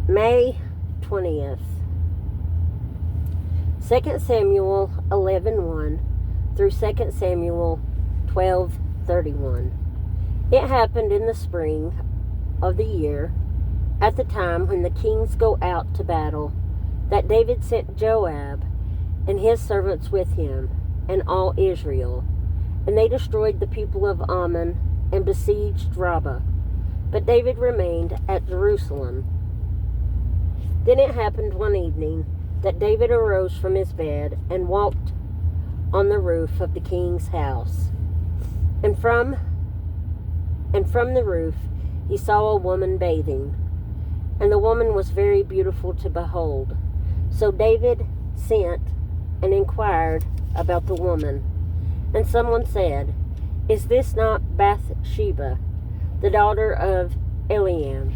May 20th. 2 Samuel 11:1 through 2 Samuel 12:31. It happened in the spring of the year, at the time when the kings go out to battle, that David sent Joab and his servants with him, and all Israel. And they destroyed the people of Ammon and besieged Rabbah. But David remained at Jerusalem. Then it happened one evening that David arose from his bed and walked on the roof of the king's house. And from the roof he saw a woman bathing, and the woman was very beautiful to behold. So David sent and inquired about the woman. And someone said, "Is this not Bathsheba, the daughter of Eliam,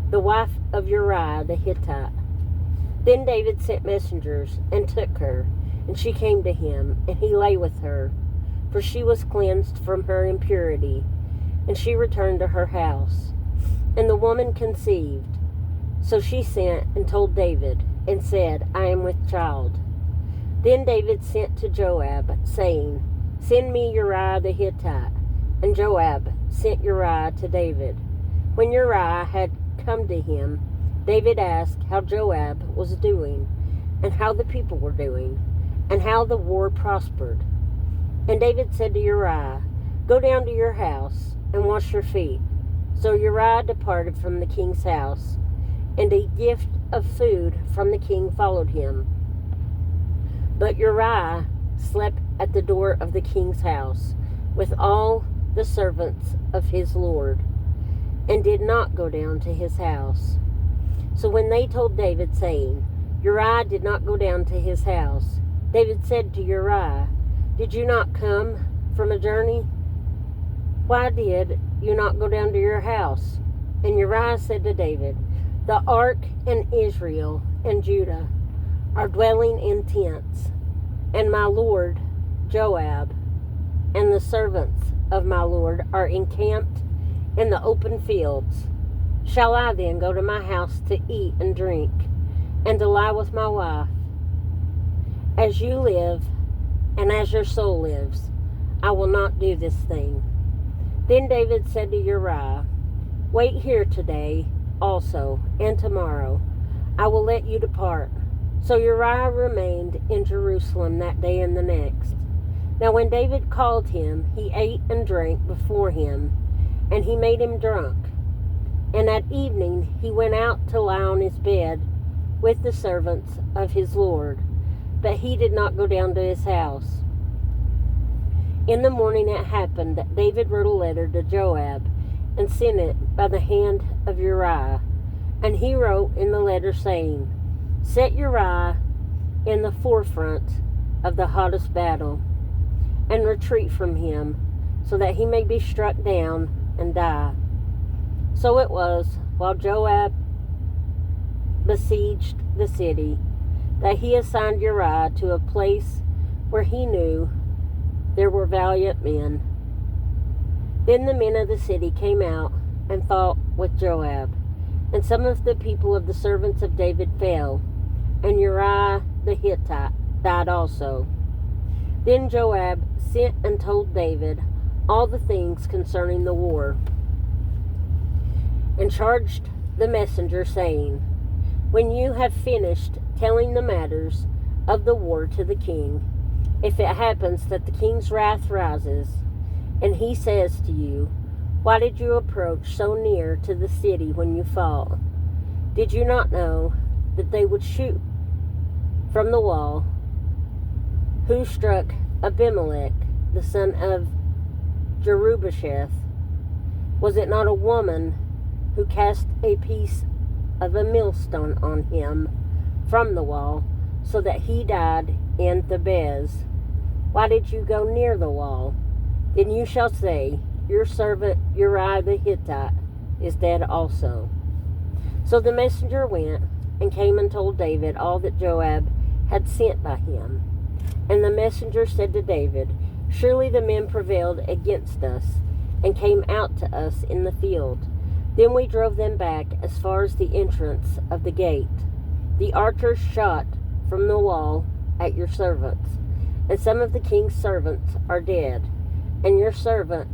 the wife of Uriah the Hittite?" Then David sent messengers and took her, and she came to him, and he lay with her, for she was cleansed from her impurity, and she returned to her house. And the woman conceived. So she sent and told David, and said, "I am with child." Then David sent to Joab, saying, "Send me Uriah the Hittite." And Joab sent Uriah to David. When Uriah had come to him, David asked how Joab was doing, and how the people were doing, and how the war prospered. And David said to Uriah, "Go down to your house and wash your feet." So Uriah departed from the king's house, and a gift of food from the king followed him. But Uriah slept at the door of the king's house with all the servants of his lord, and did not go down to his house. So when they told David, saying, "Uriah did not go down to his house," David said to Uriah, "Did you not come from a journey? Why did you not go down to your house?" And Uriah said to David, "The ark and Israel and Judah are dwelling in tents, and my lord Joab and the servants of my lord are encamped in the open fields. Shall I then go to my house to eat and drink, and to lie with my wife? As you live, and as your soul lives, I will not do this thing." Then David said to Uriah, "Wait here today also, and tomorrow I will let you depart." So Uriah remained in Jerusalem that day and the next. Now when David called him, he ate and drank before him, and he made him drunk. And at evening he went out to lie on his bed with the servants of his lord, but he did not go down to his house. In the morning it happened that David wrote a letter to Joab, and sent it by the hand of Uriah. And he wrote in the letter, saying, "Set Uriah in the forefront of the hottest battle, and retreat from him, so that he may be struck down and die." So it was, while Joab besieged the city, that he assigned Uriah to a place where he knew there were valiant men. Then the men of the city came out and fought with Joab, and some of the people of the servants of David fell, and Uriah the Hittite died also. Then Joab sent and told David all the things concerning the war, and charged the messenger, saying, "When you have finished telling the matters of the war to the king, if it happens that the king's wrath rises, and he says to you, 'Why did you approach so near to the city when you fought? Did you not know that they would shoot from the wall who struck Abimelech, the son of Jerubbesheth? Was it not a woman who cast a piece of a millstone on him from the wall, so that he died in Thebez? Why did you go near the wall? Then you shall say, Your servant Uriah the Hittite is dead also." So the messenger went and came and told David all that Joab had sent by him. And the messenger said to David, "Surely the men prevailed against us, and came out to us in the field. Then we drove them back as far as the entrance of the gate. The archers shot from the wall at your servants, and some of the king's servants are dead, and your servant,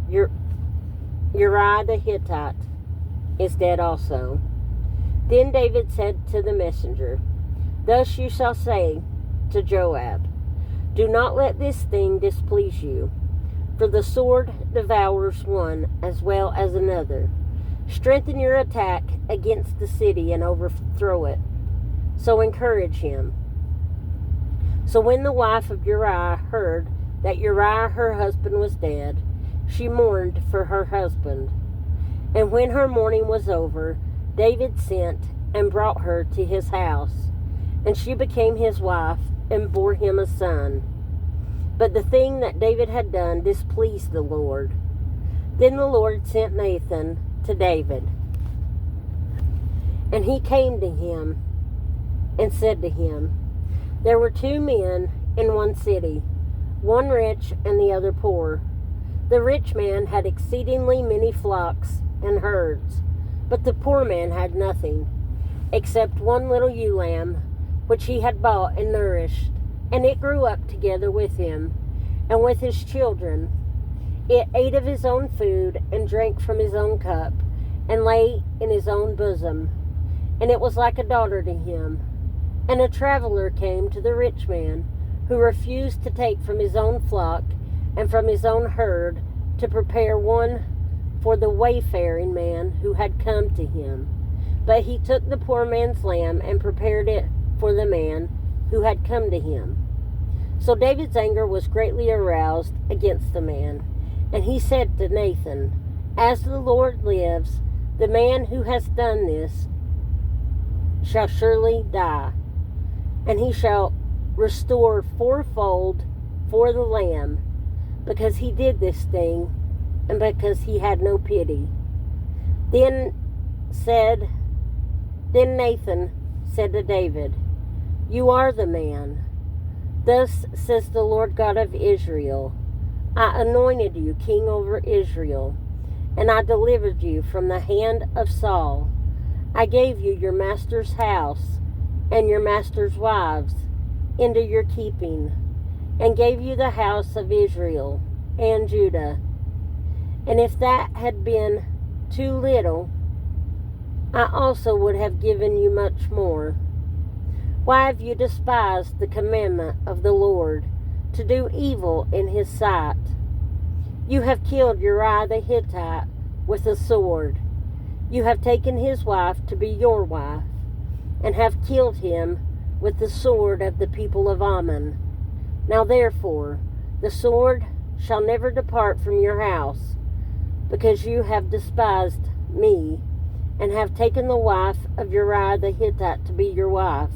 Uriah the Hittite, is dead also. Then David said to the messenger, Thus you shall say to Joab, Do not let this thing displease you, for the sword devours one as well as another. Strengthen your attack against the city and overthrow it. So encourage him. So when the wife of Uriah heard that Uriah her husband was dead, she mourned for her husband. And when her mourning was over, David sent and brought her to his house, and she became his wife and bore him a son. But the thing that David had done displeased the Lord. Then the Lord sent Nathan to David, and he came to him and said to him, There were 2 men in one city, one rich and the other poor. The rich man had exceedingly many flocks and herds, but the poor man had nothing, except one little ewe lamb, which he had bought and nourished, and it grew up together with him, and with his children. It ate of his own food, and drank from his own cup, and lay in his own bosom, and it was like a daughter to him. And a traveler came to the rich man, who refused to take from his own flock and from his own herd to prepare one for the wayfaring man who had come to him. But he took the poor man's lamb and prepared it for the man who had come to him. So David's anger was greatly aroused against the man, and he said to Nathan, As the Lord lives, the man who has done this shall surely die, and he shall restore 4-fold for the lamb, because he did this thing, and because he had no pity. Then Nathan said to David, You are the man. Thus says the Lord God of Israel, I anointed you king over Israel, and I delivered you from the hand of Saul. I gave you your master's house and your master's wives into your keeping, and gave you the house of Israel and Judah. And if that had been too little, I also would have given you much more. Why have you despised the commandment of the Lord, to do evil in his sight? You have killed Uriah the Hittite with a sword. You have taken his wife to be your wife, and have killed him with the sword of the people of Ammon. Now therefore, the sword shall never depart from your house, because you have despised me, and have taken the wife of Uriah the Hittite to be your wife.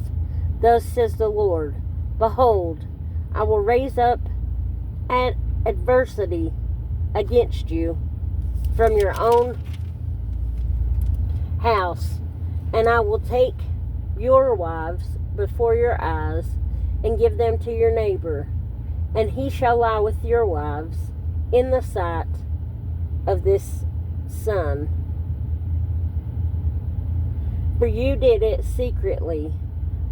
Thus says the Lord, Behold, I will raise up adversity against you from your own house, and I will take your wives before your eyes, and give them to your neighbor, and he shall lie with your wives in the sight of this sun. For you did it secretly,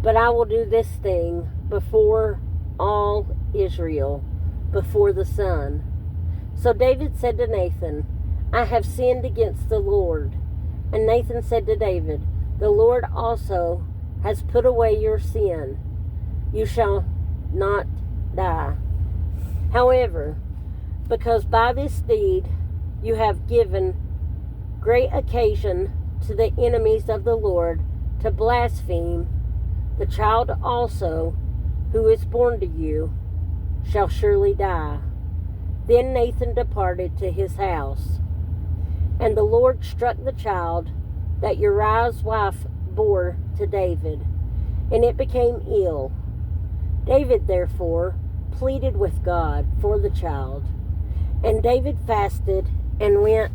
but I will do this thing before all Israel, before the sun. So David said to Nathan, I have sinned against the Lord. And Nathan said to David, The Lord also has put away your sin. You shall not die. However, because by this deed you have given great occasion to the enemies of the Lord to blaspheme, the child also who is born to you shall surely die. Then Nathan departed to his house. And the Lord struck the child that Uriah's wife bore to David, and it became ill. David therefore pleaded with God for the child, and David fasted and went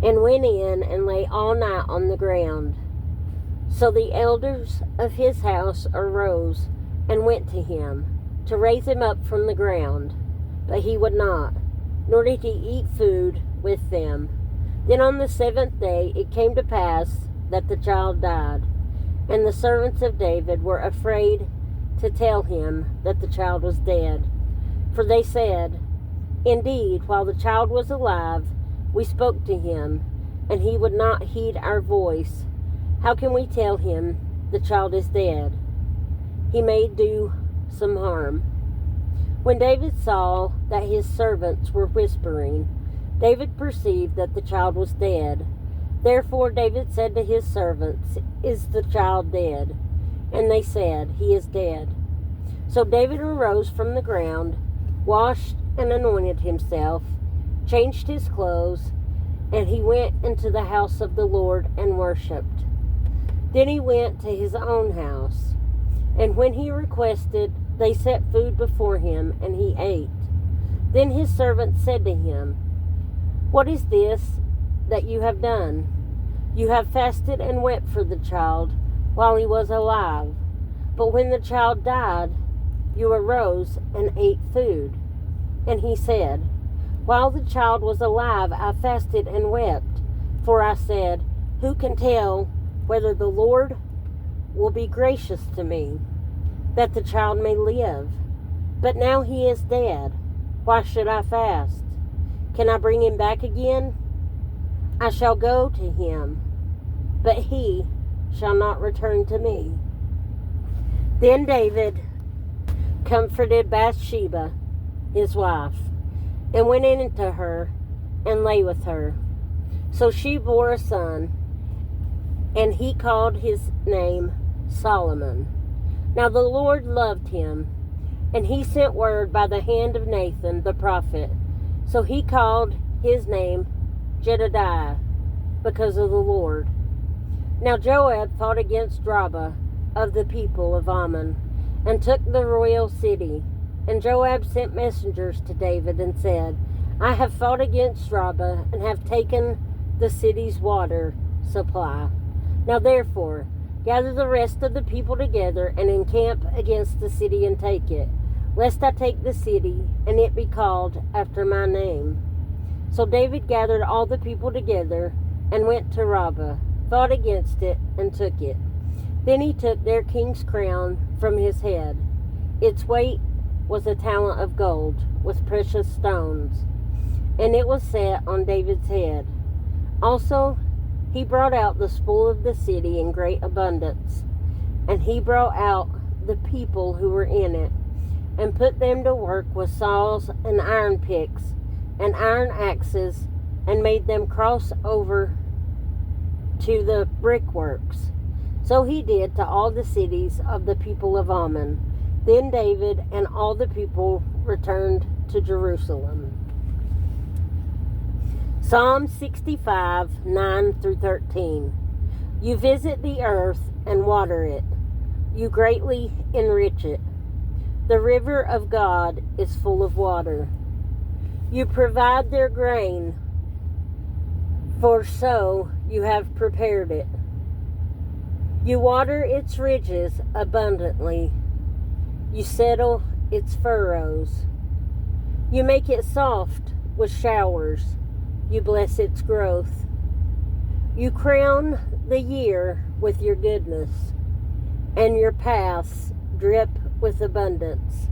in and lay all night on the ground. So the elders of his house arose and went to him to raise him up from the ground, but he would not, nor did he eat food with them. Then on the 7th day it came to pass that the child died, and the servants of David were afraid to tell him that the child was dead. For they said, Indeed, while the child was alive, we spoke to him, and he would not heed our voice. How can we tell him the child is dead? He may do some harm. When David saw that his servants were whispering, David perceived that the child was dead. Therefore David said to his servants, Is the child dead? And they said, He is dead. So David arose from the ground, washed and anointed himself, changed his clothes, and he went into the house of the Lord and worshipped. Then he went to his own house, and when he requested, they set food before him, and he ate. Then his servant said to him, What is this that you have done? You have fasted and wept for the child while he was alive. But when the child died, you arose and ate food. And he said, While the child was alive, I fasted and wept. For I said, Who can tell whether the Lord will be gracious to me, that the child may live? But now he is dead. Why should I fast? Can I bring him back again? I shall go to him, but he shall not return to me. Then David comforted Bathsheba, his wife, and went into her and lay with her. So she bore a son, and he called his name Solomon. Now the Lord loved him, and he sent word by the hand of Nathan the prophet. So he called his name Jedediah, because of the Lord. Now Joab fought against Rabbah of the people of Ammon, and took the royal city. And Joab sent messengers to David and said, I have fought against Rabbah, and have taken the city's water supply. Now therefore, gather the rest of the people together, and encamp against the city, and take it, lest I take the city, and it be called after my name. So David gathered all the people together, and went to Rabbah, fought against it, and took it. Then he took their king's crown from his head. Its weight was a talent of gold, with precious stones, and it was set on David's head. Also he brought out the spoil of the city in great abundance, and he brought out the people who were in it, and put them to work with saws and iron picks and iron axes, and made them cross over to the brickworks. So he did to all the cities of the people of Ammon. Then David and all the people returned to Jerusalem. Psalm 65, 9 through 13. You visit the earth and water it. You greatly enrich it. The river of God is full of water. You provide their grain, for so you have prepared it. You water its ridges abundantly. You settle its furrows. You make it soft with showers. You bless its growth. You crown the year with your goodness, and your paths drip with abundance.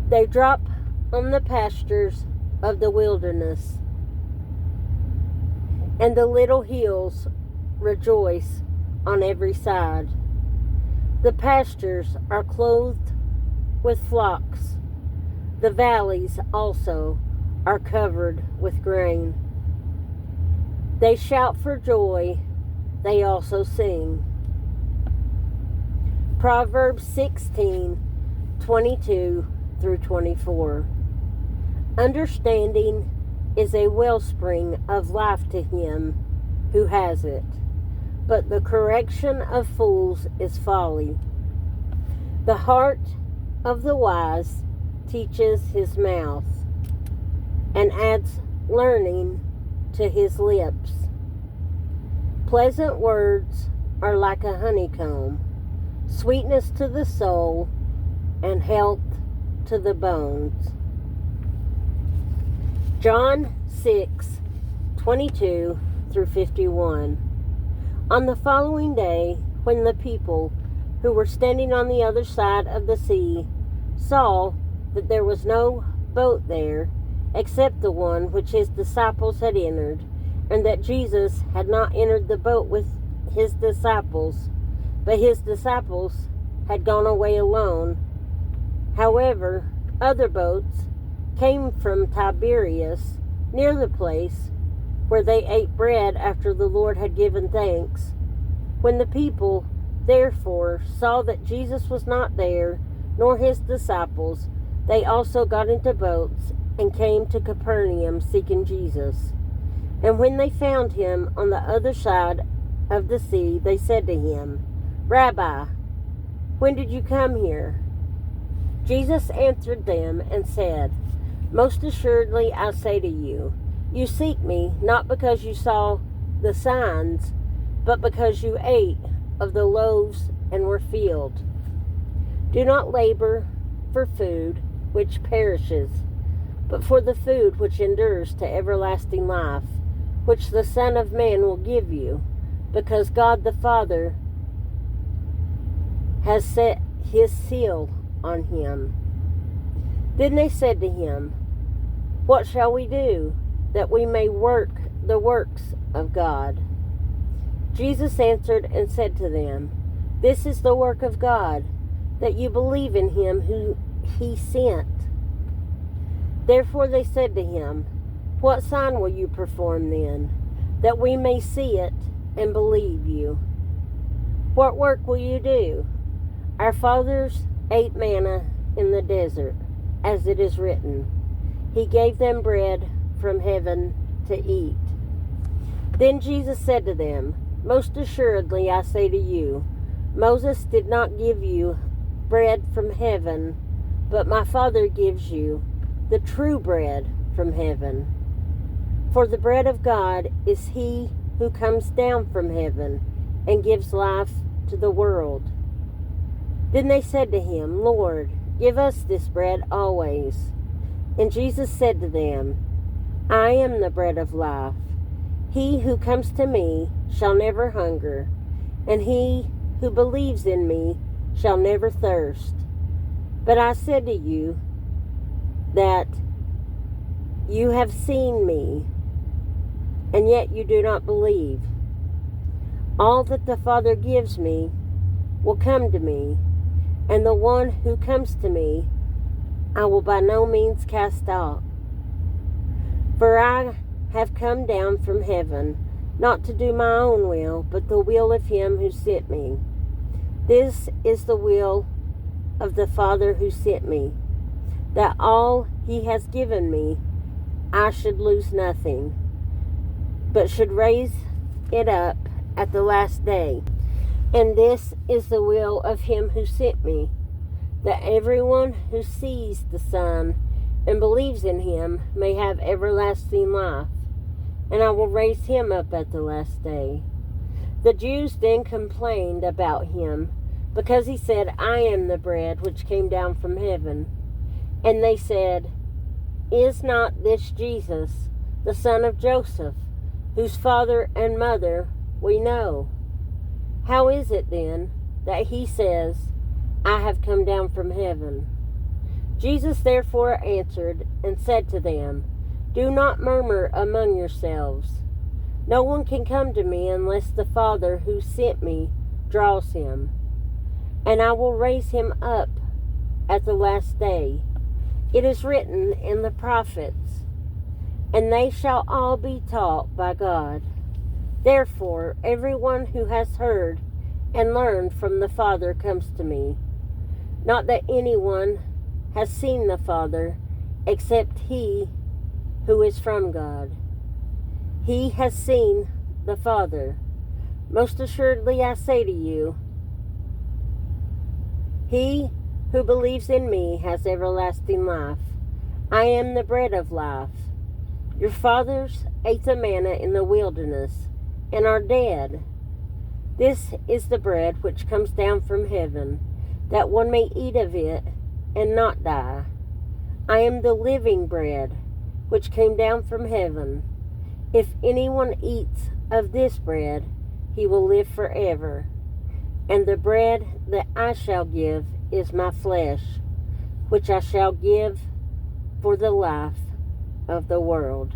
They drop on the pastures of the wilderness, and the little hills rejoice on every side. The pastures are clothed with flocks. The valleys also are covered with grain. They shout for joy. They also sing. Proverbs 16, 22 through 24. Understanding is a wellspring of life to him who has it, but the correction of fools is folly. The heart of the wise teaches his mouth, and adds learning to his lips. Pleasant words are like a honeycomb, sweetness to the soul, and health to the bones. John 6, 22 through 51. On the following day, when the people who were standing on the other side of the sea saw that there was no boat there except the one which his disciples had entered, and that Jesus had not entered the boat with his disciples, but his disciples had gone away alone. However, other boats came from Tiberias near the place where they ate bread after the Lord had given thanks. When the people therefore saw that Jesus was not there, nor his disciples, they also got into boats and came to Capernaum seeking Jesus. And when they found him on the other side of the sea, they said to him, Rabbi, when did you come here? Jesus answered them and said, Most assuredly I say to you, you seek me not because you saw the signs, but because you ate of the loaves and were filled. Do not labor for food which perishes, but for the food which endures to everlasting life, which the Son of Man will give you, because God the Father has set his seal on him. Then they said to him, What shall we do, that we may work the works of God? Jesus answered and said to them, This is the work of God, that you believe in him who he sent. Therefore they said to him, What sign will you perform then, that we may see it and believe you? What work will you do? Our fathers ate manna in the desert, as it is written, He gave them bread from heaven to eat. Then Jesus said to them, Most assuredly I say to you, Moses did not give you bread from heaven, but my Father gives you the true bread from heaven. For the bread of God is he who comes down from heaven and gives life to the world. Then they said to him, Lord, give us this bread always. And Jesus said to them, I am the bread of life. He who comes to me shall never hunger, and he who believes in me shall never thirst. But I said to you that you have seen me, and yet you do not believe. All that the Father gives me will come to me, and the one who comes to me I will by no means cast out. For I have come down from heaven, not to do my own will, but the will of him who sent me. This is the will of the Father who sent me, that all he has given me I should lose nothing, but should raise it up at the last day. And this is the will of him who sent me, that everyone who sees the Son and believes in him may have everlasting life, and I will raise him up at the last day. The Jews then complained about him, because he said, I am the bread which came down from heaven. And they said, Is not this Jesus, the son of Joseph, whose father and mother we know? How is it then that he says, I have come down from heaven? Jesus therefore answered and said to them, Do not murmur among yourselves. No one can come to me unless the Father who sent me draws him, and I will raise him up at the last day. It is written in the prophets, and they shall all be taught by God. Therefore, everyone who has heard and learned from the Father comes to me. Not that anyone has seen the Father, except he who is from God. He has seen the Father. Most assuredly I say to you, he who believes in me has everlasting life. I am the bread of life. Your fathers ate the manna in the wilderness and are dead. This is the bread which comes down from heaven, that one may eat of it and not die. I am the living bread which came down from heaven. If anyone eats of this bread, he will live forever. And the bread that I shall give is my flesh, which I shall give for the life of the world."